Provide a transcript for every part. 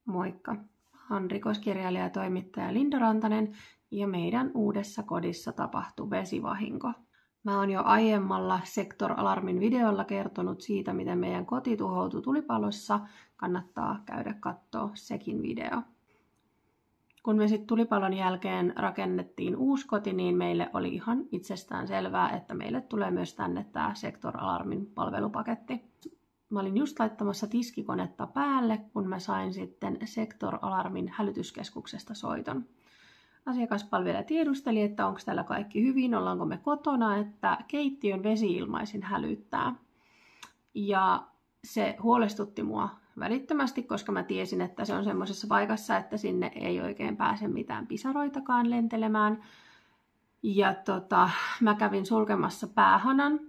Moikka! Olen rikoskirjailija ja toimittaja Linda Rantanen ja meidän uudessa kodissa tapahtui vesivahinko. Mä oon jo aiemmalla Sector Alarmin videolla kertonut siitä, miten meidän koti tuhoutui tulipalossa. Kannattaa käydä kattoo sekin video. Kun me sitten tulipalon jälkeen rakennettiin uusi koti, niin meille oli ihan itsestään selvää, että meille tulee myös tänne tämä Sector Alarmin palvelupaketti. Mä olin just laittamassa tiskikonetta päälle, kun mä sain sitten Sector Alarmin hälytyskeskuksesta soiton. Asiakaspalvelija tiedusteli, että onko täällä kaikki hyvin, ollaanko me kotona, että keittiön vesi-ilmaisin hälyttää. Ja se huolestutti mua välittömästi, koska mä tiesin, että se on semmoisessa paikassa, että sinne ei oikein pääse mitään pisaroitakaan lentelemään. Ja mä kävin sulkemassa päähanan.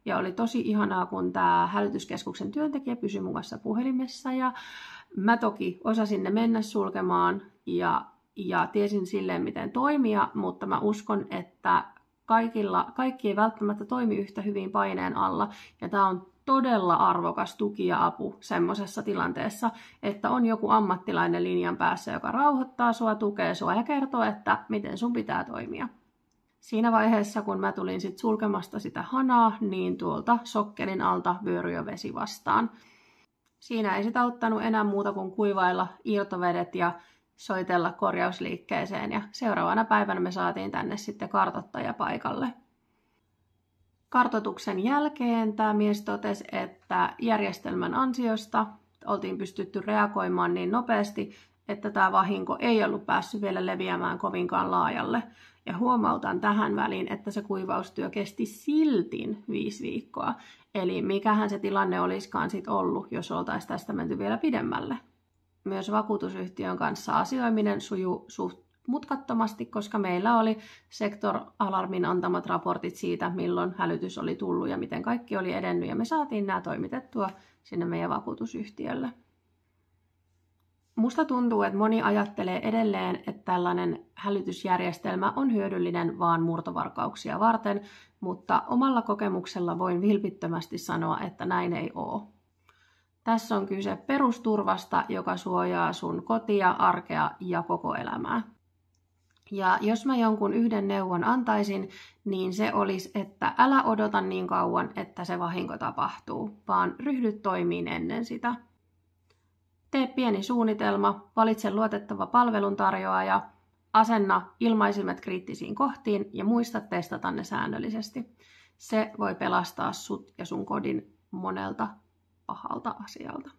Ja oli tosi ihanaa, kun tämä hälytyskeskuksen työntekijä pysyi mun kanssa puhelimessa. Ja mä toki osasin ne mennä sulkemaan ja tiesin silleen, miten toimia, mutta mä uskon, että kaikki ei välttämättä toimi yhtä hyvin paineen alla. Ja tämä on todella arvokas tuki ja apu semmoisessa tilanteessa, että on joku ammattilainen linjan päässä, joka rauhoittaa sua, tukee sua ja kertoo, että miten sun pitää toimia. Siinä vaiheessa, kun mä tulin sit sulkemasta sitä hanaa, niin tuolta sokkelin alta vyöryi jo vesi vastaan. Siinä ei sit auttanut enää muuta kuin kuivailla irtovedet ja soitella korjausliikkeeseen. Ja seuraavana päivänä me saatiin tänne sitten kartoittaja paikalle. Kartoituksen jälkeen tämä mies totesi, että järjestelmän ansiosta oltiin pystytty reagoimaan niin nopeasti, että tämä vahinko ei ollut päässyt vielä leviämään kovinkaan laajalle. Ja huomautan tähän väliin, että se kuivaustyö kesti siltin 5 viikkoa. Eli mikähän se tilanne olisikaan sit ollut, jos oltaisiin tästä menty vielä pidemmälle. Myös vakuutusyhtiön kanssa asioiminen sujuu suht mutkattomasti, koska meillä oli Sector Alarmin antamat raportit siitä, milloin hälytys oli tullut ja miten kaikki oli edennyt. Ja me saatiin nämä toimitettua sinne meidän vakuutusyhtiölle. Musta tuntuu, että moni ajattelee edelleen, että tällainen hälytysjärjestelmä on hyödyllinen vaan murtovarkauksia varten, mutta omalla kokemuksella voin vilpittömästi sanoa, että näin ei ole. Tässä on kyse perusturvasta, joka suojaa sun kotia, arkea ja koko elämää. Ja jos mä jonkun yhden neuvon antaisin, niin se olisi, että älä odota niin kauan, että se vahinko tapahtuu, vaan ryhdy toimiin ennen sitä. Tee pieni suunnitelma, valitse luotettava palveluntarjoaja, asenna ilmaisimet kriittisiin kohtiin ja muista testata ne säännöllisesti. Se voi pelastaa sut ja sun kodin monelta pahalta asialta.